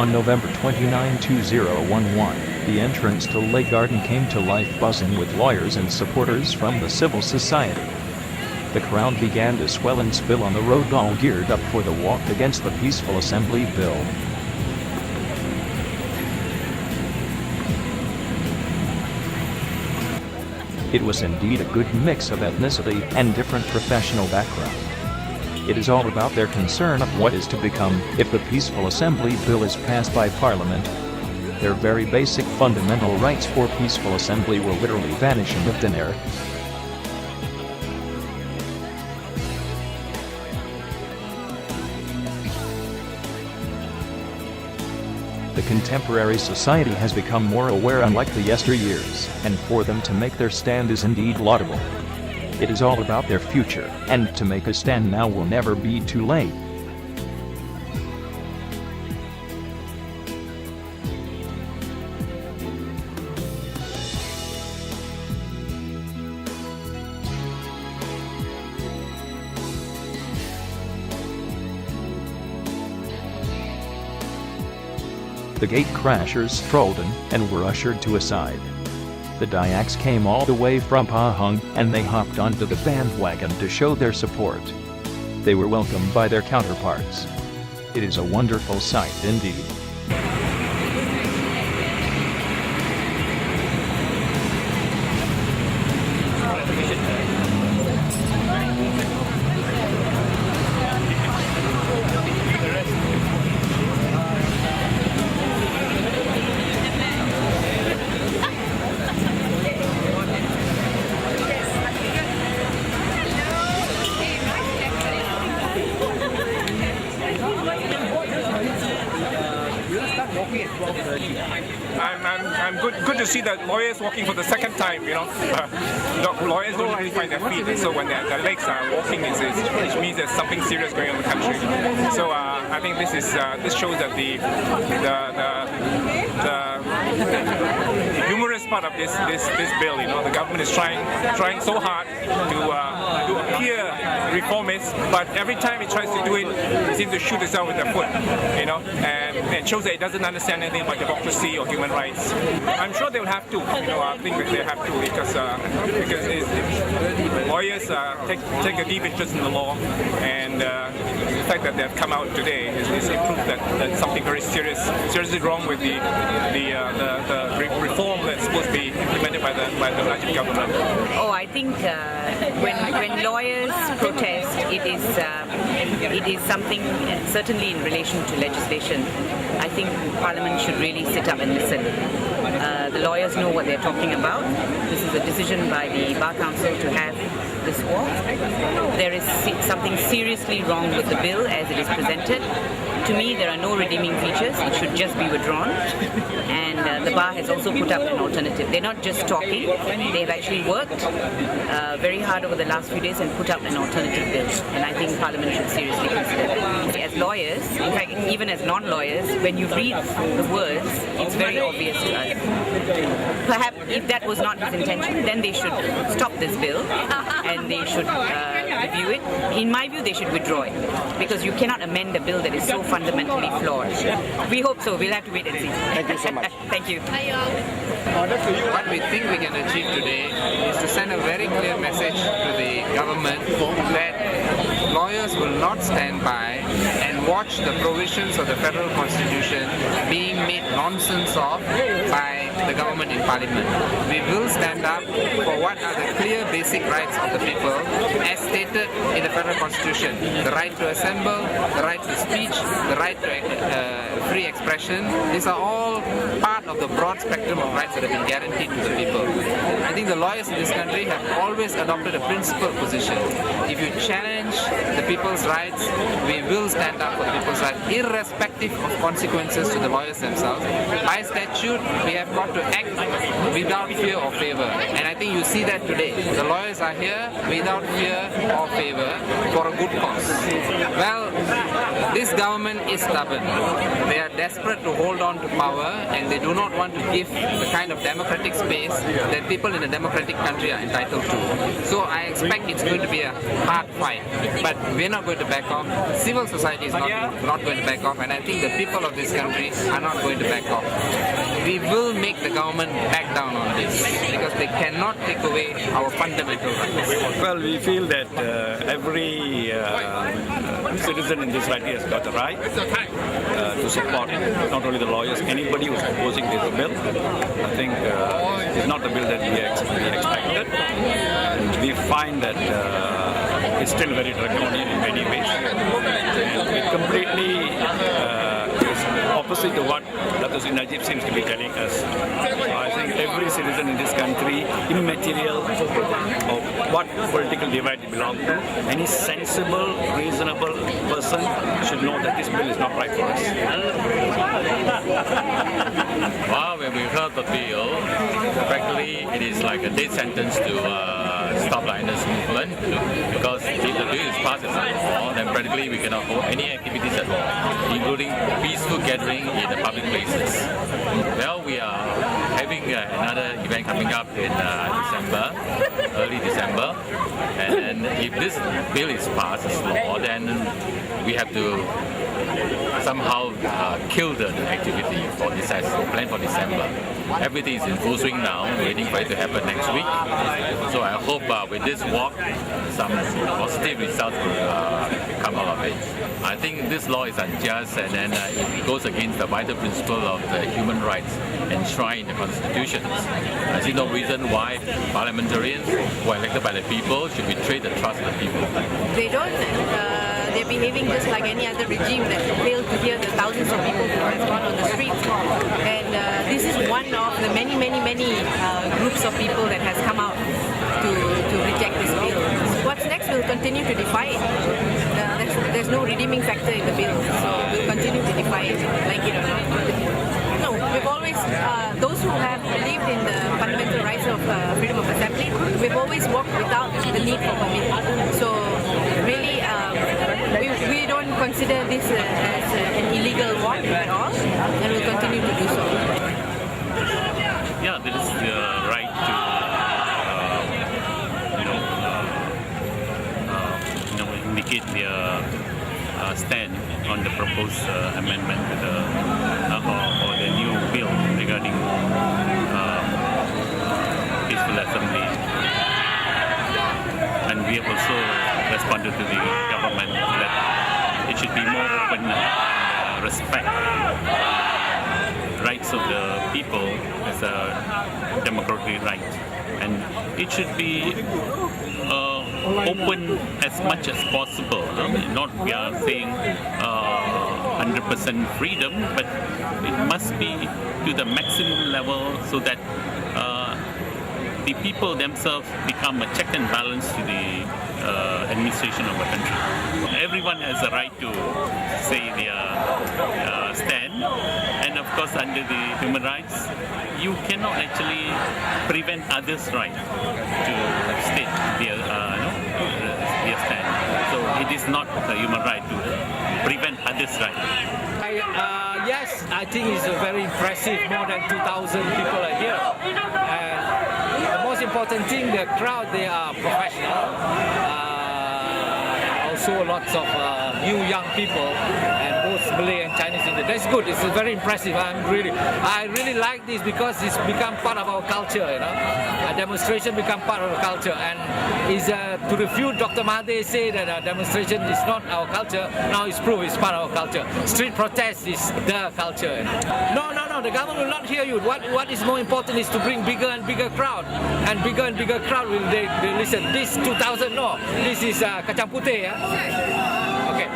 On November 29, 2011, the entrance to Lake Garden came to life, buzzing with lawyers and supporters from the civil society. The crowd began to swell and spill on the road, all geared up for the walk against the peaceful assembly bill. It was indeed a good mix of ethnicity and different professional background. It is all about their concern of what is to become if the peaceful assembly bill is passed by Parliament. Their very basic fundamental rights for peaceful assembly will literally vanish into thin air. The contemporary society has become more aware, unlike the yesteryears, and for them to make their stand is indeed laudable. It is all about their future, and to make a stand now will never be too late. The gate crashers strolled in and were ushered to a side. The Dayaks came all the way from Pahang, and they hopped onto the bandwagon to show their support. They were welcomed by their counterparts. It is a wonderful sight indeed. I'm good to see that lawyers walking for the second time, lawyers don't really find their feet, and so when their legs are walking, it means there's something serious going on in the country. So I think this shows that the humorous part of this bill, the government is trying so hard to appear reformist, but every time it tries to do it, it seems to shoot itself with their foot, and it shows that it doesn't understand anything about democracy or human rights. I'm sure they will have to, I think that they have to, because lawyers take a deep interest in the law, and the fact that they have come out today is a proof that something very seriously wrong with the reform that's supposed to be implemented by the Najib government. Oh, I think when lawyers protest, it is something, certainly in relation to legislation. I think Parliament should really sit up and listen. The lawyers know what they're talking about. This is a decision by the Bar Council to have this walk. There is something seriously wrong with the bill as it is presented. To me, there are no redeeming features. It should just be withdrawn. And the Bar has also put up an alternative. They're not just talking. They've actually worked very hard over the last few days and put up an alternative bill. And I think Parliament should seriously consider that. As lawyers, in fact, even as non-lawyers, when you read the words, it's very obvious to us. Perhaps if that was not his intention, then they should stop this bill and they should review it. In my view, they should withdraw it, because you cannot amend a bill that is so fundamentally flawed. We hope so. We'll have to wait and see. Thank you so much. Thank you. What we think we can achieve today is to send a very clear message to the government that lawyers will not stand by and watch the provisions of the federal constitution being made nonsense of by the government in Parliament. We will stand up for what are the clear basic rights of the people as stated in the federal constitution. The right to assemble, the right to speech, the right to free expression. These are all part of the broad spectrum of rights that have been guaranteed to the people. I think the lawyers in this country have always adopted a principled position. If you challenge the people's rights, we will stand up for the people's rights, irrespective of consequences to the lawyers themselves. By statute, we have got to act without fear or favor. And I think you see that today. The lawyers are here without fear or favor for a good cause. Well, this government is stubborn. They are desperate to hold on to power, and they do not want to give the kind of democratic space that people in a democratic country are entitled to. So I expect it's going to be a hard fight, but we're not going to back off. Civil society is not going to back off, and I think the people of this country are not going to back off. We will make the government back down on this because they cannot take away our fundamental rights. Well, we feel that every citizen in this country has got a right to support not only the lawyers, anybody who's opposing this bill. I think it's not the bill that we expected. And we find that it's still very draconian in many ways. And it completely is opposite to what Dr. Najib seems to be telling us. I think every citizen in this country, immaterial of what political divide they belong to, any sensible, reasonable person should know that this bill is not right for us. Well, when we heard the bill, practically it is like a death sentence to stop lioness movement, because if the bill is passed as a law, then practically we cannot hold any activities at all, including peaceful gathering in the public places. Well, we are having another event coming up in December, early December, and if this bill is passed as law, then we have to somehow kill the activity for this plan for December. Everything is in full swing now, waiting for it to happen next week. So I hope with this walk, some positive results will come out of it. I think this law is unjust, and then it goes against the vital principle of the human rights enshrined in the Constitution. I see no reason why parliamentarians who are elected by the people should betray the trust of the people. They don't. They're behaving just like any other regime that failed to hear the thousands of people who have gone on the streets. And this is one of the many groups of people that has come out to reject this bill. What's next? We'll continue to defy it. There's no redeeming factor in the bill, so we'll continue to defy it, like it or not. No, we've always, those who have believed in the fundamental rights of freedom of assembly, we've always walked without the need for permit. So really, we don't consider this as an illegal walk at all, and we'll continue to do so. Yeah, there is the right to indicate their stand on the proposed amendment to the or the new bill regarding peaceful assembly. And we have also responded to the government that it should be more open and respect rights of the people as a democratic right, and it should be open as much as possible. Not we are saying 100% freedom, but it must be to the maximum level so that the people themselves become a check and balance to the administration of a country. Everyone has a right to say their stand, and of course under the human rights, you cannot actually prevent others' right to state their stand. So it is not a human right to prevent others' right. Yes, I think it's very impressive. More than 2,000 people are here. And the most important thing, the crowd, they are professional. Also lots of new young people, and both Malay and Chinese Indian. That's good. It's very impressive. I really like this because it's become part of our culture. A demonstration become part of our culture, and is to refute Dr. Mahathir say that a demonstration is not our culture. Now it's proved it's part of our culture. Street protest is the culture. No. The government will not hear you. What is more important is to bring bigger and bigger crowd, and bigger crowd will they listen. This 2,000 no. This is kacang putih. Okay.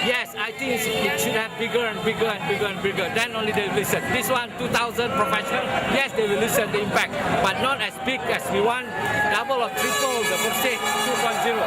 Yes, I think it should have bigger and bigger and bigger and bigger. Then only they will listen. This one, 2,000 professional. Yes, they will listen the impact, but not as big as we want. Double or triple the percent 2.0.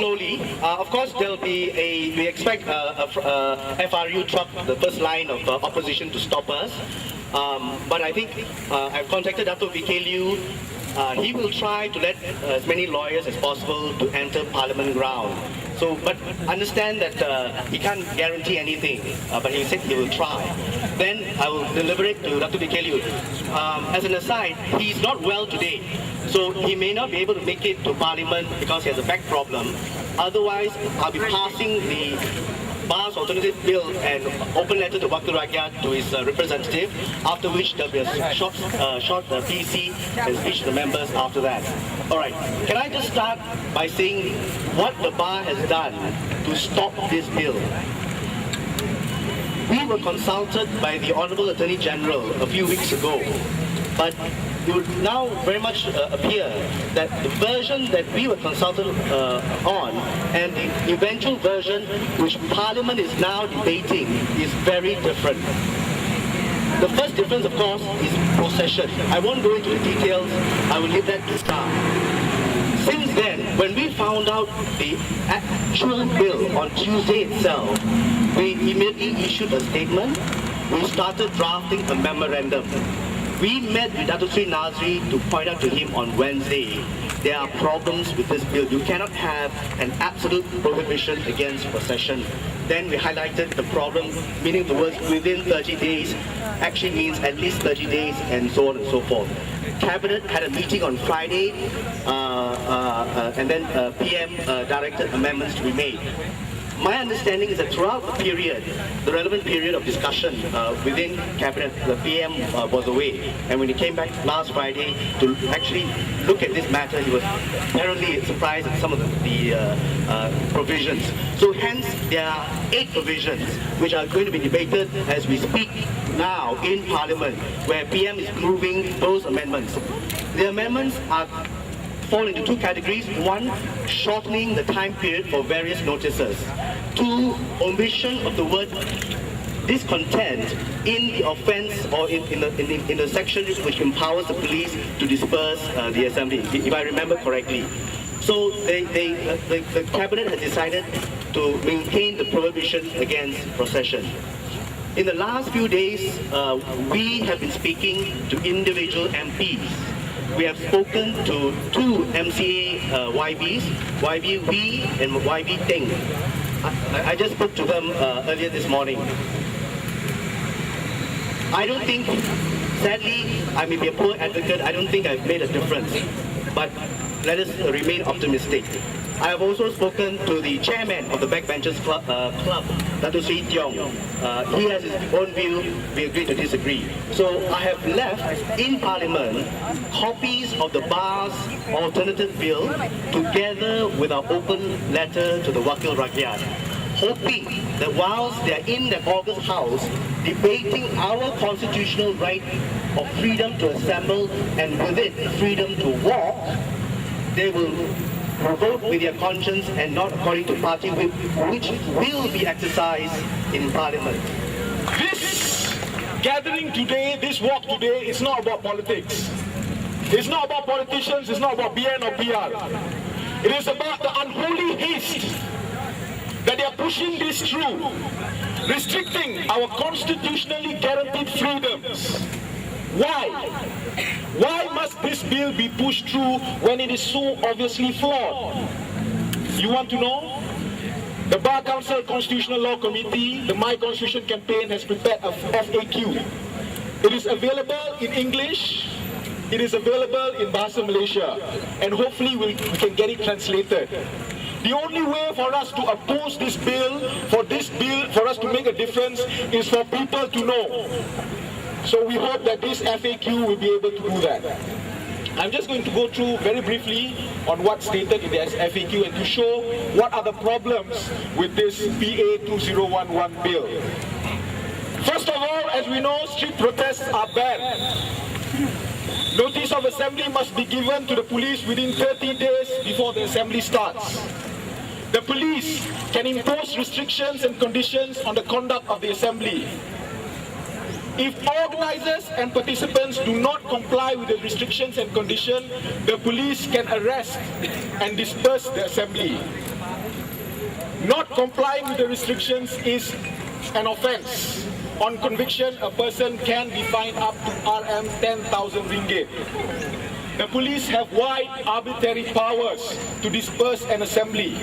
slowly. Of course, there'll be we expect a FRU truck, the first line of opposition, to stop us. But I think I've contacted Dato' VK Liu. He will try to let as many lawyers as possible to enter Parliament ground. So, but understand that he can't guarantee anything, but he said he will try. Then I will deliberate to Dato' VK Liu. As an aside, he's not well today, so he may not be able to make it to Parliament because he has a back problem. Otherwise, I'll be passing the Bar's alternative bill and open letter to Wakil Rakyat to his representative, after which there'll be a short PC and speech to the members after that. Alright, can I just start by saying what the Bar has done to stop this bill? We were consulted by the Honourable Attorney General a few weeks ago, but it would now very much appear that the version that we were consulted on and the eventual version which Parliament is now debating is very different. The first difference, of course, is procession. I won't go into the details, I will leave that to start. Since then, when we found out the actual bill on Tuesday itself, we immediately issued a statement. We started drafting a memorandum. We met with Dato' Sri Nazri to point out to him on Wednesday, there are problems with this bill. You cannot have an absolute prohibition against procession. Then we highlighted the problem, meaning the words within 30 days actually means at least 30 days and so on and so forth. Cabinet had a meeting on Friday and then PM directed amendments to be made. My understanding is that throughout the period, the relevant period of discussion within Cabinet, the PM was away. And when he came back last Friday to actually look at this matter, he was apparently surprised at some of the provisions. So hence, there are 8 provisions which are going to be debated as we speak now in Parliament, where PM is moving those amendments. The amendments fall into 2 categories. 1, shortening the time period for various notices. 2, omission of the word discontent in the offence or in the section which empowers the police to disperse the assembly, if I remember correctly. So the Cabinet has decided to maintain the prohibition against procession. In the last few days, we have been speaking to individual MPs. We have spoken to 2 MCA YBs, YB Wee and YB Teng. I just spoke to them earlier this morning. I don't think, sadly, I may be a poor advocate, I don't think I've made a difference, but let us remain optimistic. I have also spoken to the chairman of the Backbenchers Club, Dato' Sri Tiong. He has his own view, we agree to disagree. So I have left in Parliament copies of the Bar's alternative bill together with our open letter to the Wakil Rakyat, hoping that whilst they are in the August House debating our constitutional right of freedom to assemble and with it freedom to walk, they will vote with their conscience and not according to party whip, which will be exercised in Parliament. This gathering today, this walk today, is not about politics. It's not about politicians, it's not about BN or PR. It is about the unholy haste that they are pushing this through, restricting our constitutionally guaranteed freedoms. Why? Why must this bill be pushed through when it is so obviously flawed? You want to know? The Bar Council Constitutional Law Committee, the My Constitution campaign, has prepared a FAQ. It is available in English, it is available in Bahasa Malaysia, and hopefully we can get it translated. The only way for us to oppose this bill, for us to make a difference, is for people to know. So we hope that this FAQ will be able to do that. I'm just going to go through very briefly on what's stated in the FAQ and to show what are the problems with this PA 2011 bill. First of all, as we know, street protests are banned. Notice of assembly must be given to the police within 30 days before the assembly starts. The police can impose restrictions and conditions on the conduct of the assembly. If organizers and participants do not comply with the restrictions and conditions, the police can arrest and disperse the assembly. Not complying with the restrictions is an offence. On conviction, a person can be fined up to Rm 10,000 ringgit. The police have wide arbitrary powers to disperse an assembly.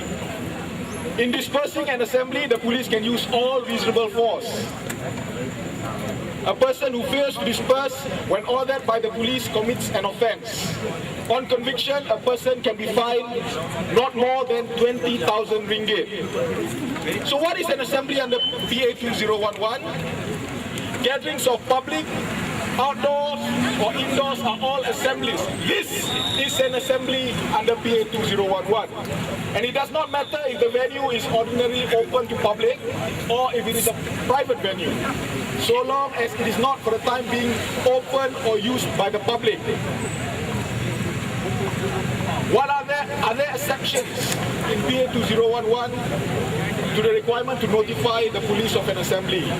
In dispersing an assembly, the police can use all reasonable force. A person who fails to disperse when ordered by the police commits an offence. On conviction, a person can be fined not more than 20,000 ringgit. So what is an assembly under PA 2011? Gatherings of public, outdoors or indoors are all assemblies. This is an assembly under PA 2011. And it does not matter if the venue is ordinarily open to public or if it is a private venue, so long as it is not for the time being open or used by the public. What are there exceptions in PA 2011 to the requirement to notify the police of an assembly?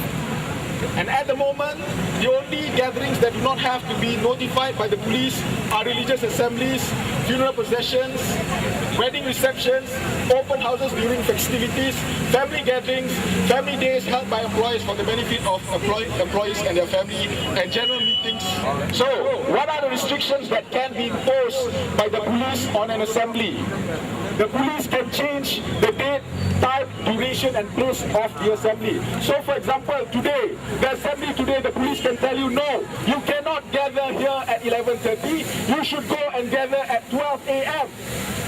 And at the moment, the only gatherings that do not have to be notified by the police are religious assemblies, funeral processions, wedding receptions, open houses during festivities, family gatherings, family days held by employees for the benefit of employees and their family, and general meetings. So, what are the restrictions that can be imposed by the police on an assembly? The police can change the date, time, duration and place of the assembly. So for example, today, the assembly today, the police can tell you, no, you cannot gather here at 11:30, you should go and gather at 12 a.m.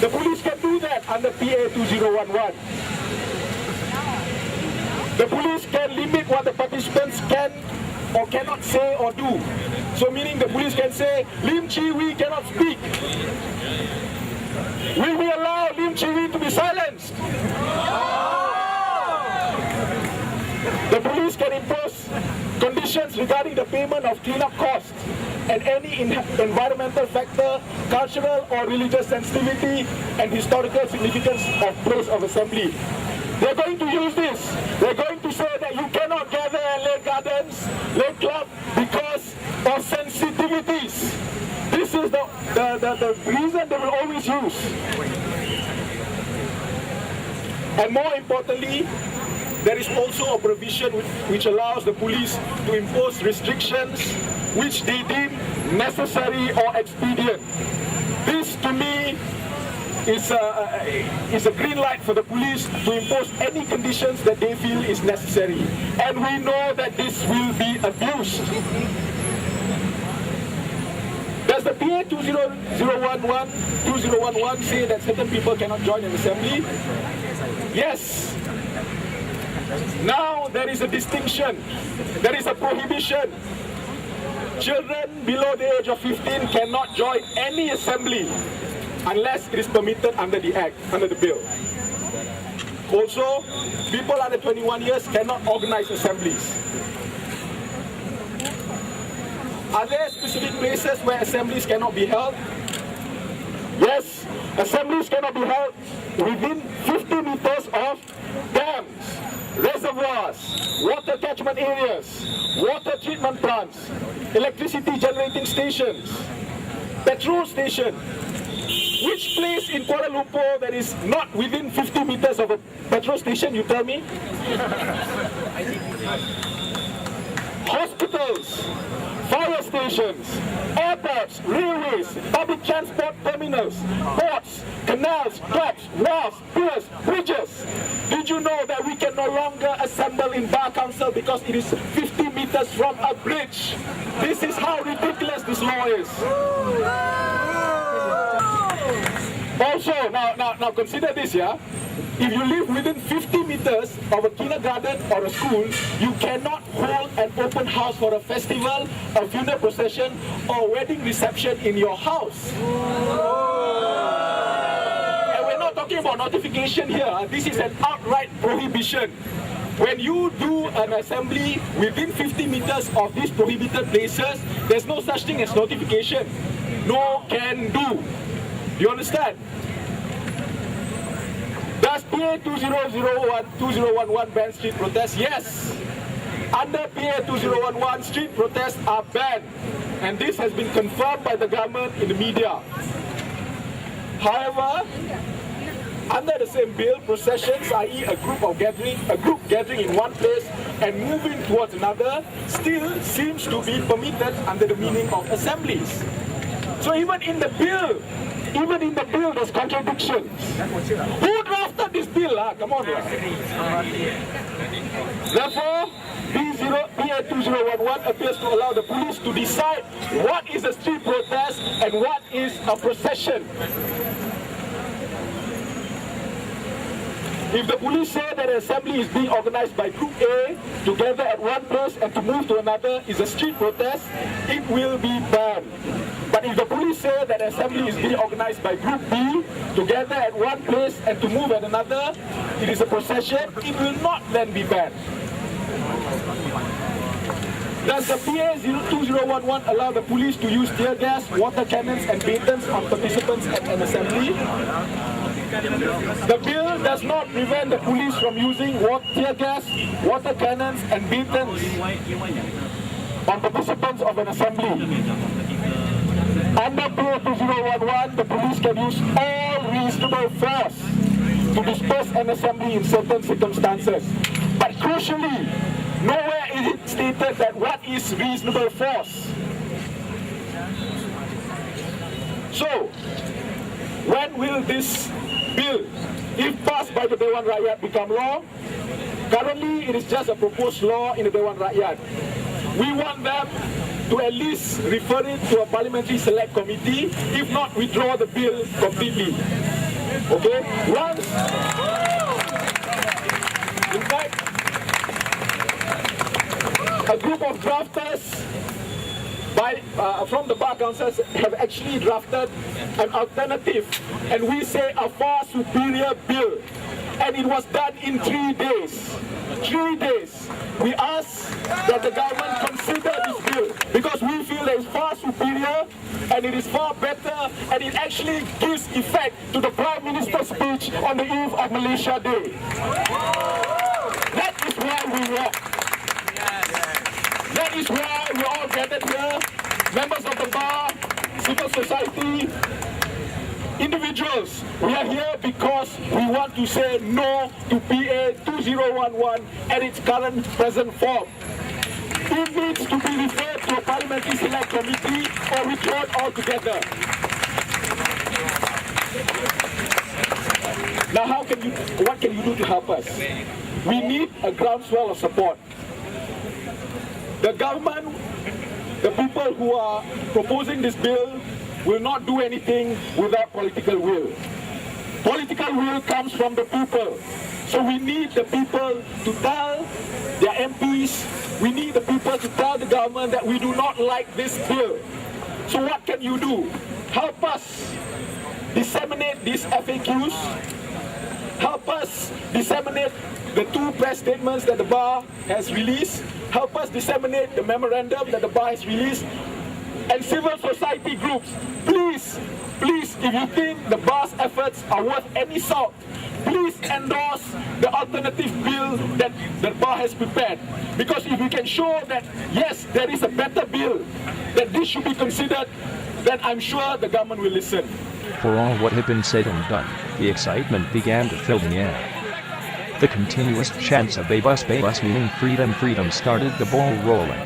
The police can do that under PA 2011. The police can limit what the participants can or cannot say or do. So meaning the police can say, Lim Chi Wee cannot speak. We will allow Lim Chi Wee to be silenced. The police can impose conditions regarding the payment of cleanup costs and any environmental factor, cultural or religious sensitivity and historical significance of place of assembly. They're going to use this. They're going to say that you cannot gather at Lake Gardens, Lake Club because of sensitivities. This is the reason they will always use. And more importantly, there is also a provision which allows the police to impose restrictions which they deem necessary or expedient. This to me is a green light for the police to impose any conditions that they feel is necessary. And we know that this will be abused. Does the PA 2011 say that certain people cannot join an assembly? Yes. Now there is a distinction. There is a prohibition. Children below the age of 15 cannot join any assembly unless it is permitted under the Act, under the bill. Also, people under 21 years cannot organize assemblies. Are there specific places where assemblies cannot be held? Yes, assemblies cannot be held within 50 meters of dams, reservoirs, water catchment areas, water treatment plants, electricity generating stations, petrol station. Which place in Kuala Lumpur that is not within 50 meters of a petrol station, you tell me? Hospitals, fire stations, airports, railways, public transport terminals, ports, canals, docks, wharves, piers, bridges. Did you know that we can no longer assemble in Bar Council because it is 50 meters from a bridge? This is how ridiculous this law is. Also, now consider this, yeah? If you live within 50 meters of a kindergarten or a school, you cannot hold an open house for a festival, a funeral procession, or wedding reception in your house. And we're not talking about notification here. This is an outright prohibition. When you do an assembly within 50 meters of these prohibited places, there's no such thing as notification. No can do. Do you understand? Does PA 2011 ban street protests? Yes. Under PA 2011, street protests are banned. And this has been confirmed by the government in the media. However, Under the same bill, processions, i.e. a group gathering in one place and moving towards another, still seems to be permitted under the meaning of assemblies. So even in the bill, there's contradictions. Who drafted this bill? Come on. Therefore, PA 2011 appears to allow the police to decide what is a street protest and what is a procession. If the police say that an assembly is being organized by Group A to gather at one place and to move to another is a street protest, it will be banned. But if the police say that an assembly is being organized by Group B to gather at one place and to move at another, it is a procession, it will not then be banned. Does the PA 2011 allow the police to use tear gas, water cannons and batons on participants at an assembly? The bill does not prevent the police from using tear gas, water cannons and batons on participants of an assembly. Under PA 2011, the police can use all reasonable force to disperse an assembly in certain circumstances. But crucially, nowhere is it stated that what is reasonable force. So, when will this bill, if passed by the Dewan Rakyat, become law? Currently, it is just a proposed law in the Dewan Rakyat. We want them to at least refer it to a parliamentary select committee, if not withdraw the bill completely. Okay? Once, in fact, a group of drafters from the Bar Councils have actually drafted an alternative, and we say a far superior bill. And it was done in 3 days. 3 days. We ask that the government consider this bill because we feel that it's far superior and it is far better and it actually gives effect to the Prime Minister's speech on the eve of Malaysia Day. That is why we walk. That is why we all gathered here, members of the bar, civil society, individuals. We are here because we want to say no to PA 2011 at its current present form. It needs to be referred to a parliamentary select committee or withdrawn altogether. Now what can you do to help us? We need a groundswell of support. The government, the people who are proposing this bill will not do anything without political will. Political will comes from the people. So we need the people to tell their MPs, we need the people to tell the government that we do not like this bill. So what can you do? Help us disseminate these FAQs. Help us disseminate the 2 press statements that the bar has released. Help us disseminate the memorandum that the bar has released. And civil society groups, please, if you think the bar's efforts are worth any salt, please endorse the alternative bill that the bar has prepared. Because if we can show that, yes, there is a better bill, that this should be considered, then I'm sure the government will listen. For all what had been said and done, the excitement began to fill the air. The continuous chants of "Bebas, Bebas" meaning freedom, freedom started the ball rolling.